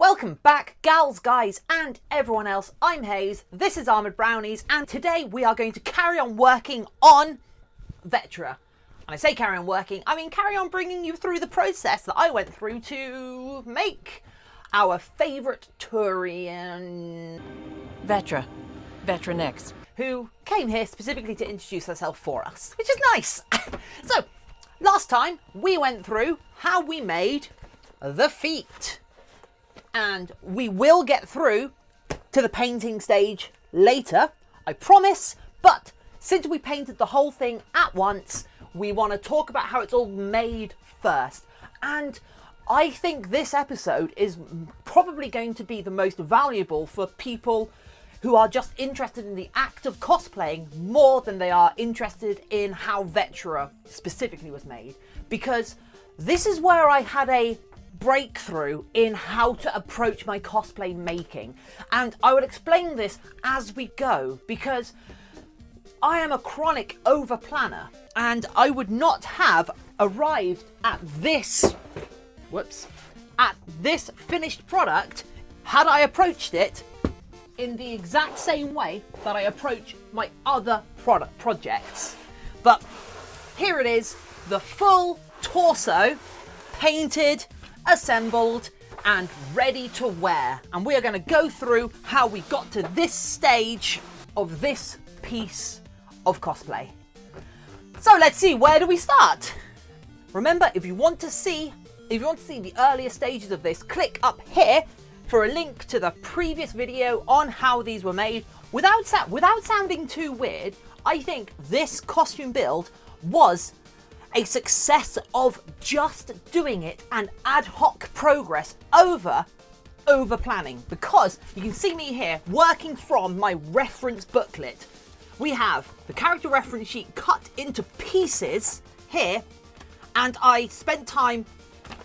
Welcome back, gals, guys, and everyone else. I'm Hayze, this is Armoured Brownies, and today we are going to carry on working on Vetra. And I say carry on working, I mean carry on bringing you through the process that I went through to make our favourite Turian... Vetra Nyx, who came here specifically to introduce herself for us, which is nice. So, last time we went through how we made the feet. And we will get through to the painting stage later, I promise. But since we painted the whole thing at once, we want to talk about how it's all made first. And I think this episode is probably going to be the most valuable for people who are just interested in the act of cosplaying more than they are interested in how Vetra specifically was made. Because this is where I had a breakthrough in how to approach my cosplay making, and I would explain this as we go because I am a chronic over planner and I would not have arrived at this finished product had I approached it in the exact same way that I approach my other projects. But here it is, the full torso, painted, assembled and ready to wear, and we are going to go through how we got to this stage of this piece of cosplay. So let's see, where do we start? Remember, if you want to see the earlier stages of this, click up here for a link to the previous video on how these were made. Without sounding too weird, I think this costume build was a success of just doing it and ad hoc progress over planning, because you can see me here working from my reference booklet. We have the character reference sheet cut into pieces here, and I spent time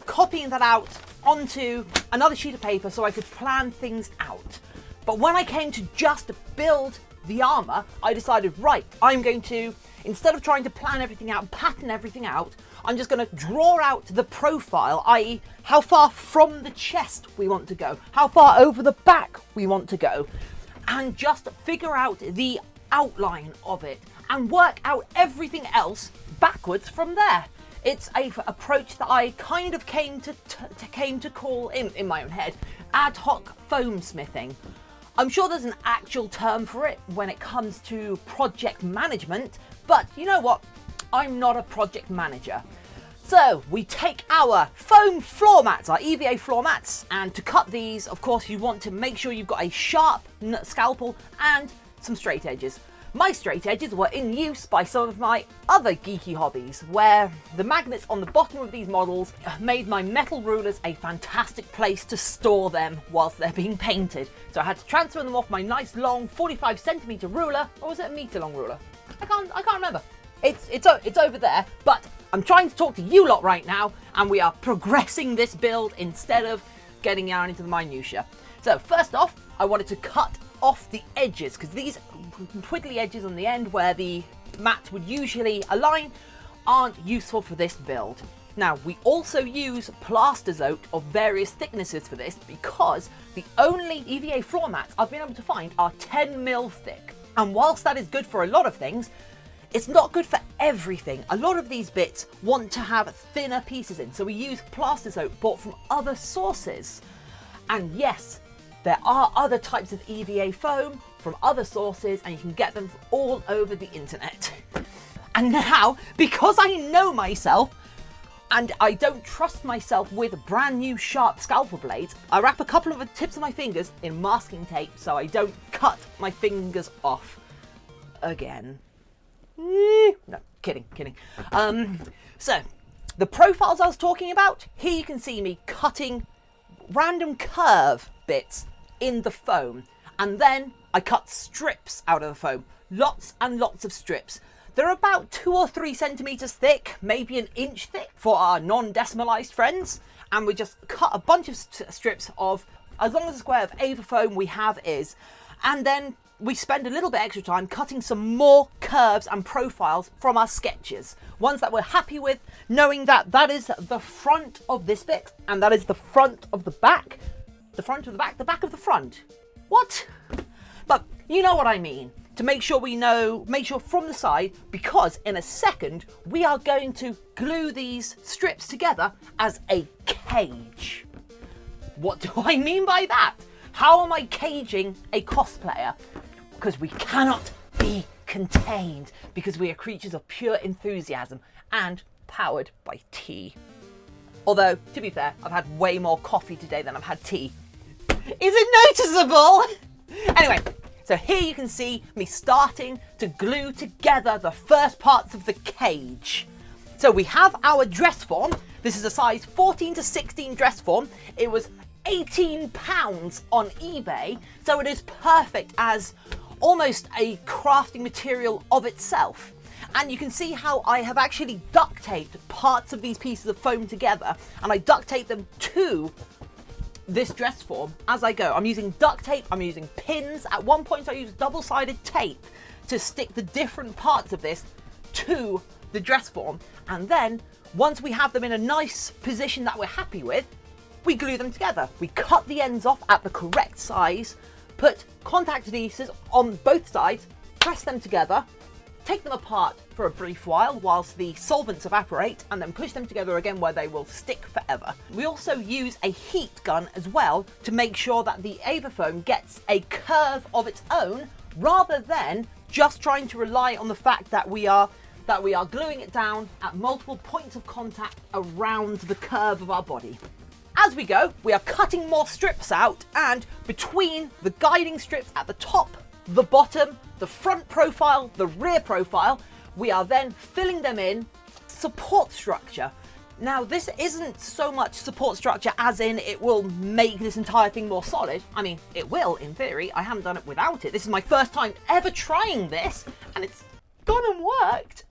copying that out onto another sheet of paper so I could plan things out. But when I came to just build the armor, I decided, right, I'm going to, instead of trying to plan everything out, pattern everything out, I'm just going to draw out the profile, i.e. how far from the chest we want to go, how far over the back we want to go, and just figure out the outline of it and work out everything else backwards from there. It's a approach that I kind of came to call, in my own head, ad hoc foamsmithing. I'm sure there's an actual term for it when it comes to project management, but you know what? I'm not a project manager. So we take our foam floor mats, our EVA floor mats, and to cut these, of course, you want to make sure you've got a sharp scalpel and some straight edges. My straight edges were in use by some of my other geeky hobbies, where the magnets on the bottom of these models made my metal rulers a fantastic place to store them whilst they're being painted. So I had to transfer them off my nice long 45cm ruler, or was it a meter long ruler? I can't remember. It's over there, but I'm trying to talk to you lot right now, and we are progressing this build instead of getting down into the minutiae. So first off, I wanted to cut off the edges, because these twiddly edges on the end where the mat would usually align aren't useful for this build. Now, we also use plasterzote of various thicknesses for this, because the only EVA floor mats I've been able to find are 10mm thick. And whilst that is good for a lot of things, it's not good for everything. A lot of these bits want to have thinner pieces in, so we use plasterzote bought from other sources. And yes, there are other types of EVA foam from other sources, and you can get them all over the internet. And now, because I know myself, and I don't trust myself with brand new sharp scalpel blades, I wrap a couple of the tips of my fingers in masking tape so I don't cut my fingers off again. No, kidding. So, the profiles I was talking about, here you can see me cutting random curve bits in the foam, and then I cut strips out of the foam, lots and lots of strips. They're about 2 or 3 centimeters thick, maybe an inch thick for our non-decimalized friends, and we just cut a bunch of strips of as long as the square of Ava foam we have is, and then we spend a little bit extra time cutting some more curves and profiles from our sketches, ones that we're happy with, knowing that that is the front of this bit and that is the front of the back. The front of the back of the front. What? But you know what I mean. To make sure from the side, because in a second we are going to glue these strips together as a cage. What do I mean by that? How am I caging a cosplayer? Because we cannot be contained, because we are creatures of pure enthusiasm and powered by tea. Although, to be fair, I've had way more coffee today than I've had tea. Is it noticeable? Anyway, so here you can see me starting to glue together the first parts of the cage. So we have our dress form. This is a size 14 to 16 dress form. It was £18 on eBay, so it is perfect as almost a crafting material of itself. And you can see how I have actually duct taped parts of these pieces of foam together, and I duct tape them to this dress form as I go. I'm using duct tape, I'm using pins. At one point I used double-sided tape to stick the different parts of this to the dress form. And then once we have them in a nice position that we're happy with, we glue them together. We cut the ends off at the correct size, put contact adhesives on both sides, press them together, take them apart for a brief whilst the solvents evaporate, and then push them together again where they will stick forever. We also use a heat gun as well to make sure that the Avafoam gets a curve of its own, rather than just trying to rely on the fact that we are gluing it down at multiple points of contact around the curve of our body. As we go, we are cutting more strips out, and between the guiding strips at the top, the bottom, the front profile, the rear profile, we are then filling them in support structure. Now, this isn't so much support structure as in it will make this entire thing more solid. I mean, it will in theory. I haven't done it without it. This is my first time ever trying this, and it's gone and worked.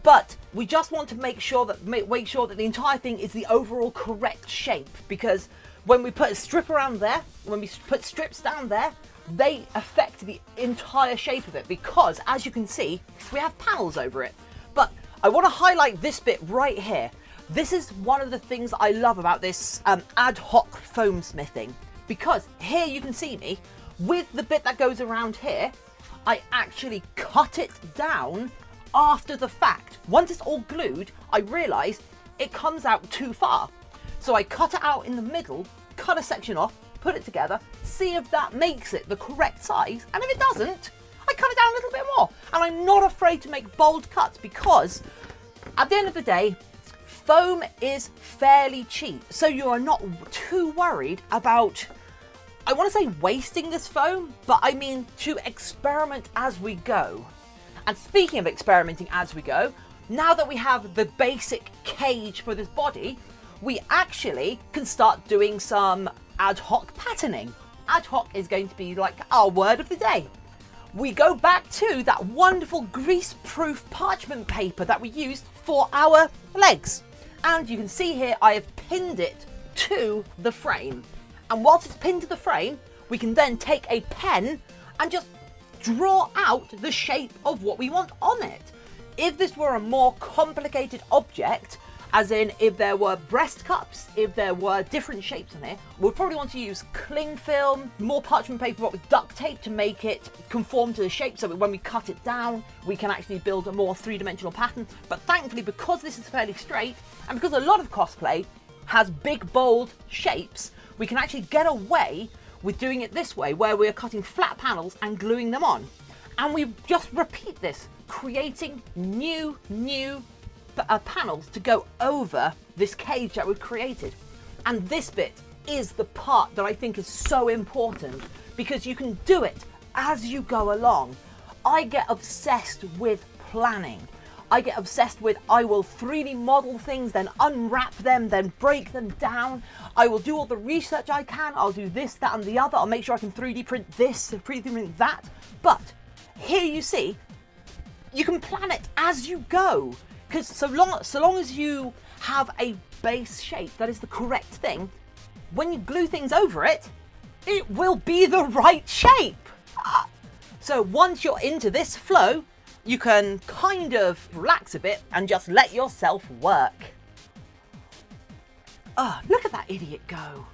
But we just want to make sure that the entire thing is the overall correct shape, because when we put a strip around there, when we put strips down there, they affect the entire shape of it, because as you can see, we have panels over it. But I want to highlight this bit right here. This is one of the things I love about this ad hoc foam smithing, because here you can see me with the bit that goes around here. I actually cut it down after the fact. Once it's all glued, I realise it comes out too far. So I cut it out in the middle, cut a section off, put it together, see if that makes it the correct size, and if it doesn't, I cut it down a little bit more. And I'm not afraid to make bold cuts, because at the end of the day, foam is fairly cheap, so you are not too worried about, I want to say wasting this foam, but I mean to experiment as we go. And speaking of experimenting as we go, now that we have the basic cage for this body, we actually can start doing some ad hoc patterning. Ad hoc is going to be like our word of the day. We go back to that wonderful grease-proof parchment paper that we used for our legs. And you can see here I have pinned it to the frame. And whilst it's pinned to the frame, we can then take a pen and just draw out the shape of what we want on it. If this were a more complicated object, as in if there were breast cups, if there were different shapes on here, we'd probably want to use cling film, more parchment paper but with duct tape to make it conform to the shape, so that when we cut it down, we can actually build a more three-dimensional pattern. But thankfully, because this is fairly straight, and because a lot of cosplay has big, bold shapes, we can actually get away with doing it this way, where we're cutting flat panels and gluing them on. And we just repeat this, creating new panels to go over this cage that we've created. And this bit is the part that I think is so important, because you can do it as you go along. I get obsessed with planning. I get obsessed with, I will 3D model things, then unwrap them, then break them down. I will do all the research I can. I'll do this, that, and the other. I'll make sure I can 3D print this, 3D print that. But here you see, you can plan it as you go. Because so long as you have a base shape that is the correct thing, when you glue things over it, it will be the right shape. So once you're into this flow, you can kind of relax a bit and just let yourself work. Oh, look at that idiot go.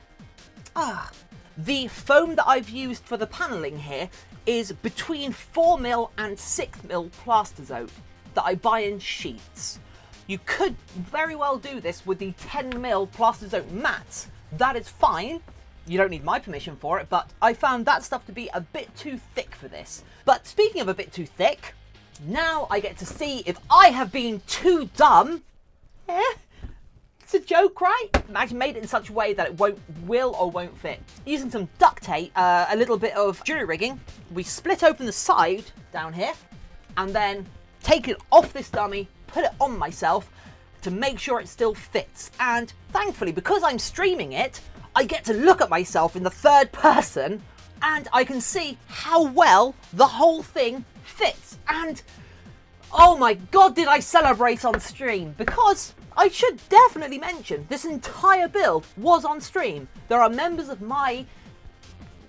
The foam that I've used for the paneling here is between 4mm and 6mm Plasterzote that I buy in sheets. You could very well do this with the 10mm Plasterzote mats. That is fine. You don't need my permission for it, but I found that stuff to be a bit too thick for this. But speaking of a bit too thick, now I get to see if I have been too dumb. It's a joke, right? I actually made it in such a way that it will or won't fit. Using some duct tape, a little bit of jury rigging, we split open the side down here and then take it off this dummy, put it on myself to make sure it still fits. And thankfully, because I'm streaming it, I get to look at myself in the third person and I can see how well the whole thing fits. And oh my God, did I celebrate on stream, because I should definitely mention this entire build was on stream. There are members of my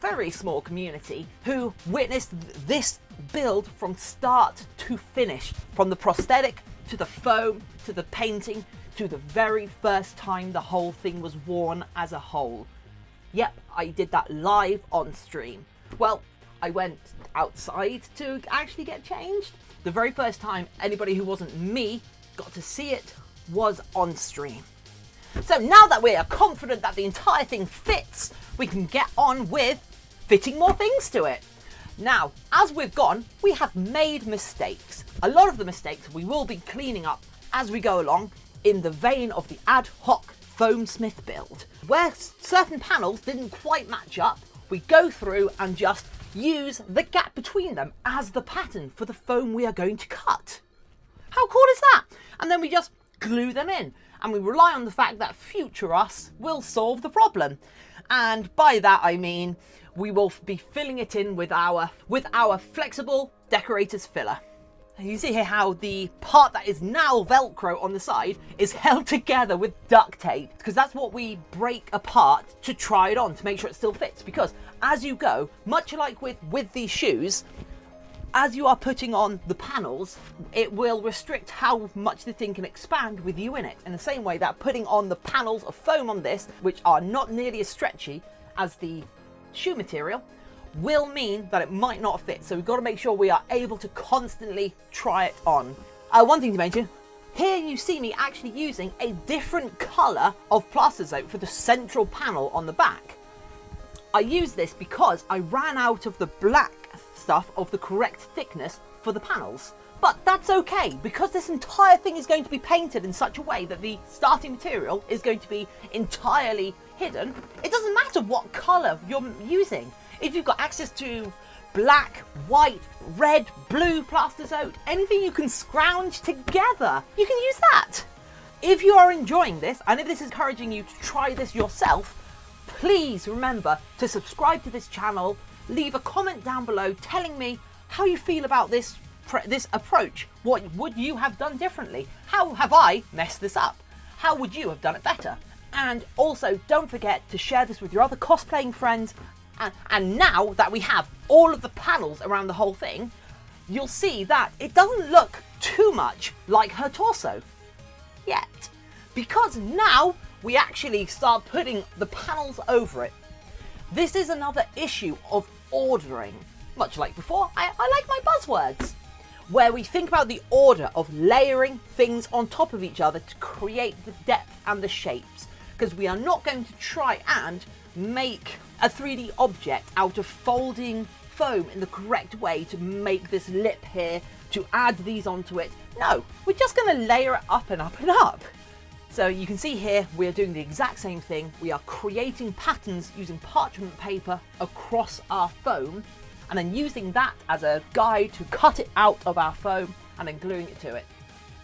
very small community who witnessed this build from start to finish, from the prosthetic to the foam to the painting to the very first time the whole thing was worn as a whole. Yep, I did that live on stream. Well, I went outside to actually get changed. The very first time anybody who wasn't me got to see it was on stream. So now that we are confident that the entire thing fits, we can get on with fitting more things to it. Now, as we've gone, we have made mistakes. A lot of the mistakes we will be cleaning up as we go along, in the vein of the ad hoc Foamsmith build. Where certain panels didn't quite match up, we go through and just use the gap between them as the pattern for the foam we are going to cut. How cool is that? And then we just glue them in, and we rely on the fact that future us will solve the problem. And by that I mean we will be filling it in with our flexible decorator's filler. You see here how the part that is now Velcro on the side is held together with duct tape, because that's what we break apart to try it on to make sure it still fits. Because as you go, much like with these shoes, as you are putting on the panels, it will restrict how much the thing can expand with you in it. In the same way that putting on the panels of foam on this, which are not nearly as stretchy as the shoe material, will mean that it might not fit. So we've got to make sure we are able to constantly try it on. One thing to mention, here you see me actually using a different colour of Plasterzote for the central panel on the back. I use this because I ran out of the black stuff of the correct thickness for the panels. But that's okay, because this entire thing is going to be painted in such a way that the starting material is going to be entirely hidden. It doesn't matter what colour you're using. If you've got access to black, white, red, blue Plasterzote, anything you can scrounge together, you can use that. If you are enjoying this, and if this is encouraging you to try this yourself, please remember to subscribe to this channel, leave a comment down below telling me how you feel about this approach. What would you have done differently? How have I messed this up? How would you have done it better? And also, don't forget to share this with your other cosplaying friends. And now that we have all of the panels around the whole thing, you'll see that it doesn't look too much like her torso yet. Because now we actually start putting the panels over it. This is another issue of ordering. Much like before, I like my buzzwords. Where we think about the order of layering things on top of each other to create the depth and the shapes. Because we are not going to try and make a 3D object out of folding foam in the correct way to make this lip here, to add these onto it. No, we're just going to layer it up and up and up. So you can see here, we're doing the exact same thing. We are creating patterns using parchment paper across our foam, and then using that as a guide to cut it out of our foam and then gluing it to it.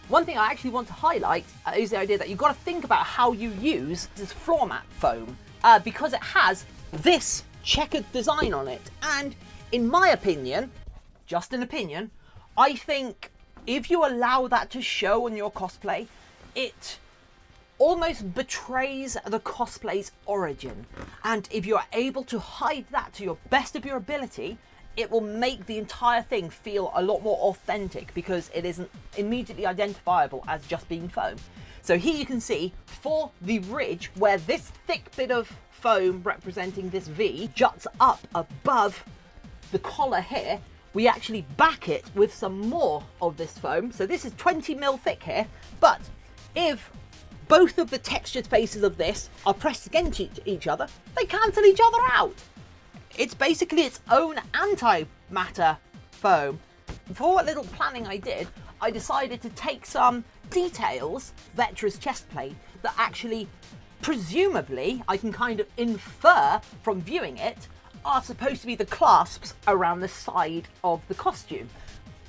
One thing I actually want to highlight is the idea that you've got to think about how you use this floor mat foam, because it has this checkered design on it. And in my opinion, just an opinion, I think if you allow that to show on your cosplay, it almost betrays the cosplay's origin. And if you're able to hide that to your best of your ability, it will make the entire thing feel a lot more authentic because it isn't immediately identifiable as just being foam. So here you can see for the ridge where this thick bit of foam representing this V juts up above the collar here, we actually back it with some more of this foam. So this is 20 mil thick here, but if both of the textured faces of this are pressed against each other, they cancel each other out. It's basically its own antimatter foam. For what little planning I did, I decided to take some details, Vetra's chest plate, that actually, presumably, I can kind of infer from viewing it, are supposed to be the clasps around the side of the costume,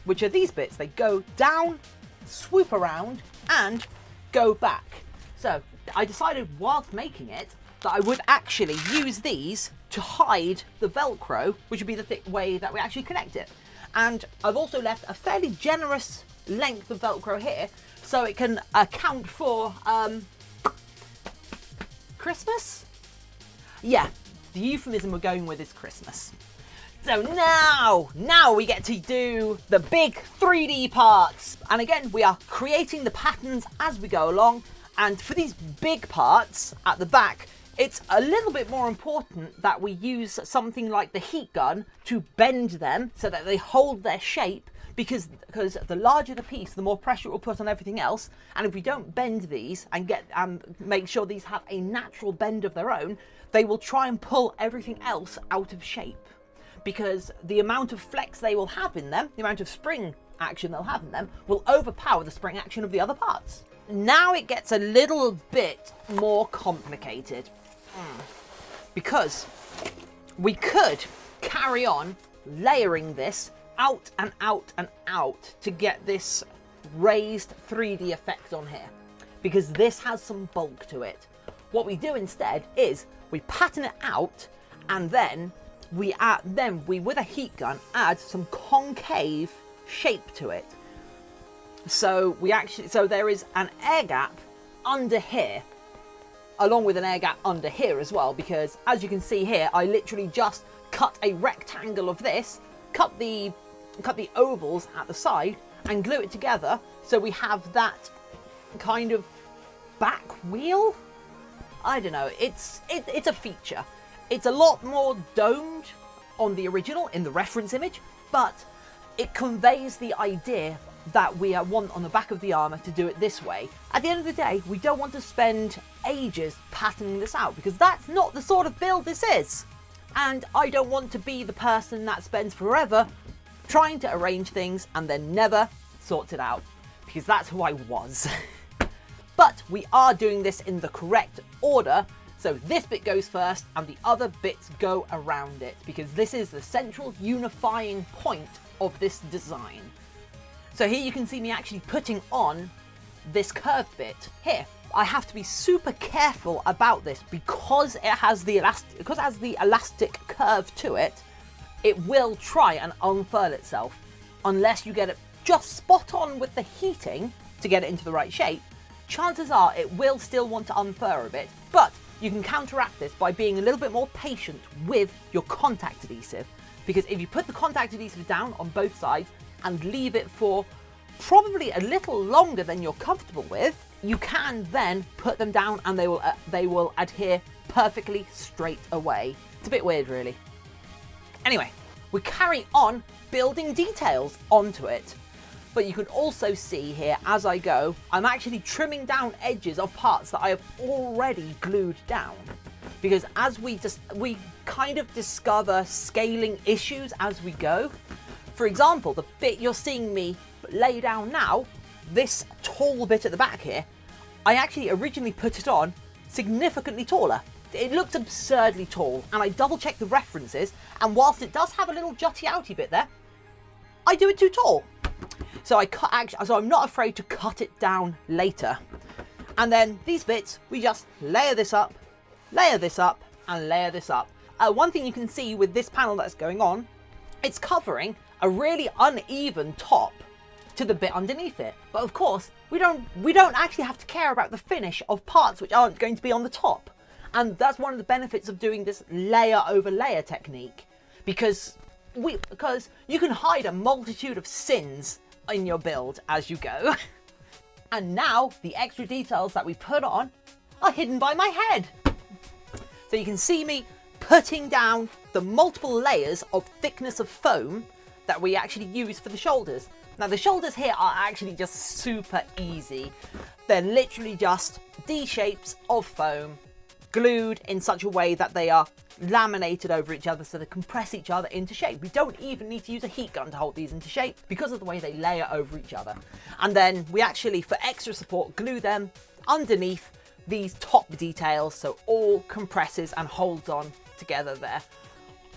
which are these bits. They go down, swoop around, and go back. So I decided whilst making it that I would actually use these to hide the Velcro, which would be the thick way that we actually connect it. And I've also left a fairly generous length of Velcro here, so it can account for Christmas? Yeah, the euphemism we're going with is Christmas. So now we get to do the big 3D parts. And again, we are creating the patterns as we go along. And for these big parts at the back, it's a little bit more important that we use something like the heat gun to bend them so that they hold their shape, because the larger the piece, the more pressure it will put on everything else. And if we don't bend these and make sure these have a natural bend of their own, they will try and pull everything else out of shape, because the amount of flex they will have in them, the amount of spring action they'll have in them, will overpower the spring action of the other parts. Now it gets a little bit more complicated, because we could carry on layering this out and out and out to get this raised 3D effect on here, because this has some bulk to it. What we do instead is we pattern it out, and then we with a heat gun add some concave shape to it. So there is an air gap under here, along with an air gap under here as well, because as you can see here, I literally just cut a rectangle of this, cut the ovals at the side, and glue it together, so we have that kind of back wheel. I don't know, it's a feature. It's a lot more domed on the original in the reference image, but it conveys the idea that we want on the back of the armor to do it this way. At the end of the day, we don't want to spend ages patterning this out, because that's not the sort of build this is. And I don't want to be the person that spends forever trying to arrange things and then never sorts it out, because that's who I was. But we are doing this in the correct order. So this bit goes first and the other bits go around it, because this is the central unifying point of this design. So here you can see me actually putting on this curved bit here. I have to be super careful about this because it has the elastic curve to it. It will try and unfurl itself unless you get it just spot on with the heating to get it into the right shape. Chances are it will still want to unfurl a bit, but you can counteract this by being a little bit more patient with your contact adhesive, because if you put the contact adhesive down on both sides and leave it for probably a little longer than you're comfortable with, you can then put them down and they will adhere perfectly straight away. It's a bit weird, really. Anyway, we carry on building details onto it. But you can also see here, as I go, I'm actually trimming down edges of parts that I have already glued down. Because as we kind of discover scaling issues as we go. For example, the bit you're seeing me lay down now, this tall bit at the back here, I actually originally put it on significantly taller. It looked absurdly tall, and I double checked the references, and whilst it does have a little jutty outy bit there, I do it too tall. So I'm not afraid to cut it down later. And then these bits, we just layer this up, and layer this up. One thing you can see with this panel that's going on, it's covering a really uneven top to the bit underneath it. But of course, we don't actually have to care about the finish of parts which aren't going to be on the top. And that's one of the benefits of doing this layer over layer technique, because because you can hide a multitude of sins in your build as you go. And now the extra details that we put on are hidden by my head. So you can see me putting down the multiple layers of thickness of foam that we actually use for the shoulders. Now the shoulders here are actually just super easy. They're literally just D shapes of foam glued in such a way that they are laminated over each other so they compress each other into shape. We don't even need to use a heat gun to hold these into shape because of the way they layer over each other. And then we actually, for extra support, glue them underneath these top details so all compresses and holds on together there.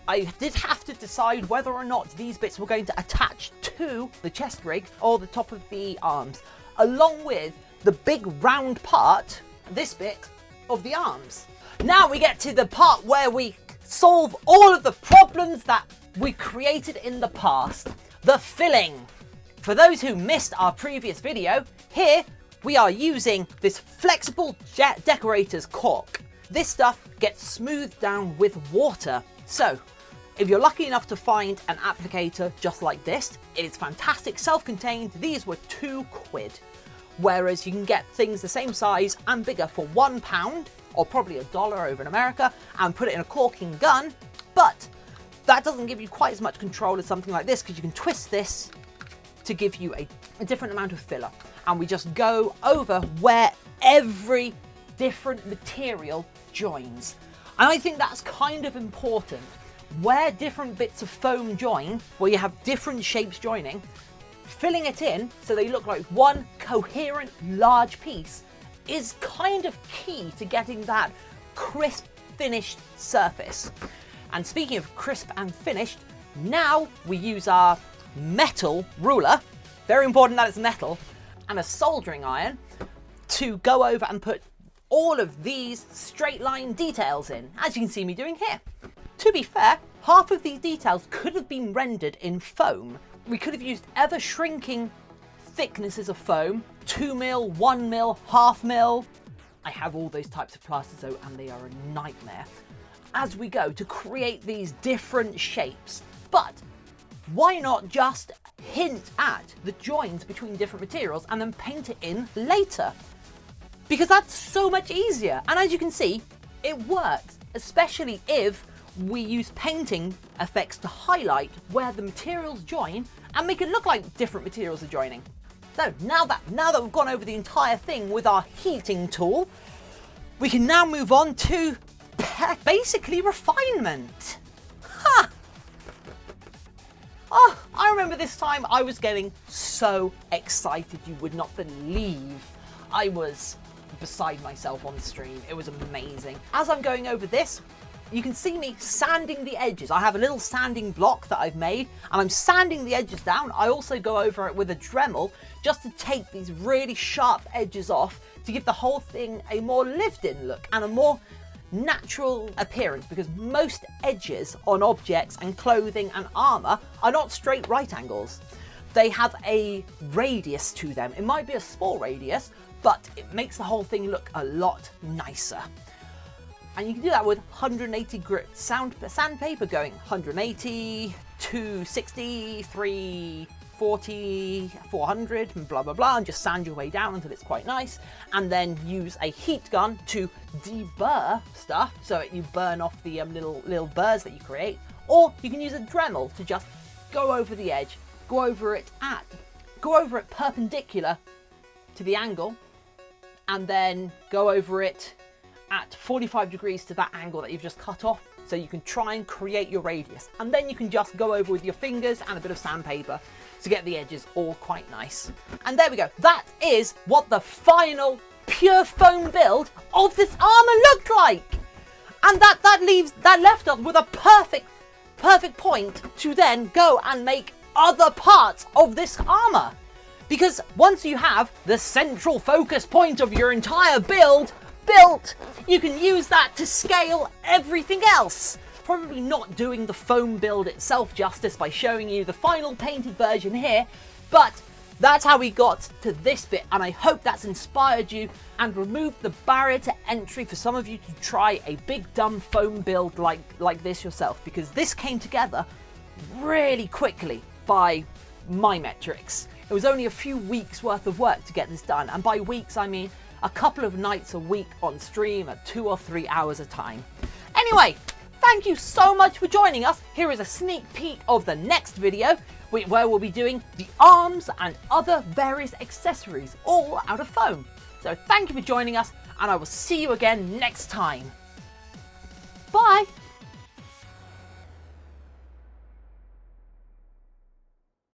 I did have to decide whether or not these bits were going to attach to the chest rig or the top of the arms, along with the big round part, this bit, of the arms. Now we get to the part where we solve all of the problems that we created in the past, the filling. For those who missed our previous video, here we are using this flexible jet decorator's cork. This stuff gets smoothed down with water. So if you're lucky enough to find an applicator just like this, it is fantastic, self-contained. These were £2. Whereas you can get things the same size and bigger for £1 or probably $1 over in America and put it in a corking gun. But that doesn't give you quite as much control as something like this because you can twist this to give you a different amount of filler. And we just go over where every different material joins. And I think that's kind of important. Where different bits of foam join, where you have different shapes joining, filling it in so they look like one coherent large piece is kind of key to getting that crisp finished surface. And speaking of crisp and finished, now we use our metal ruler, very important that it's metal, and a soldering iron to go over and put all of these straight line details in, as you can see me doing here. To be fair, half of these details could have been rendered in foam. We could have used ever shrinking thicknesses of foam, 2mm, 1mm, half mil. I have all those types of plasters and they are a nightmare as we go to create these different shapes. But why not just hint at the joins between different materials and then paint it in later? Because that's so much easier. And as you can see, it works, especially if we use painting effects to highlight where the materials join and make it look like different materials are joining. So now that we've gone over the entire thing with our heating tool, we can now move on to basically refinement. Ha! Oh, I remember this time I was getting so excited you would not believe. I was beside myself on the stream. It was amazing. As I'm going over this, you can see me sanding the edges. I have a little sanding block that I've made and I'm sanding the edges down. I also go over it with a Dremel just to take these really sharp edges off to give the whole thing a more lived-in look and a more natural appearance, because most edges on objects and clothing and armor are not straight right angles. They have a radius to them. It might be a small radius, but it makes the whole thing look a lot nicer. And you can do that with 180 grit sandpaper, going 180, 260, 340, 400, and blah, blah, blah, and just sand your way down until it's quite nice. And then use a heat gun to deburr stuff, so you burn off the little burrs that you create. Or you can use a Dremel to just go over the edge, go over it perpendicular to the angle, and then go over it at 45 degrees to that angle that you've just cut off, so you can try and create your radius. And then you can just go over with your fingers and a bit of sandpaper to get the edges all quite nice. And there we go. That is what the final pure foam build of this armor looked like. And that left us with a perfect point to then go and make other parts of this armor. Because once you have the central focus point of your entire build built, you can use that to scale everything else. Probably not doing the foam build itself justice by showing you the final painted version here, but that's how we got to this bit, and I hope that's inspired you and removed the barrier to entry for some of you to try a big dumb foam build like this yourself, because this came together really quickly by my metrics. It was only a few weeks worth of work to get this done, and by weeks I mean a couple of nights a week on stream at 2 or 3 hours a time. Anyway, thank you so much for joining us. Here is a sneak peek of the next video where we'll be doing the arms and other various accessories all out of foam. So thank you for joining us, and I will see you again next time. Bye!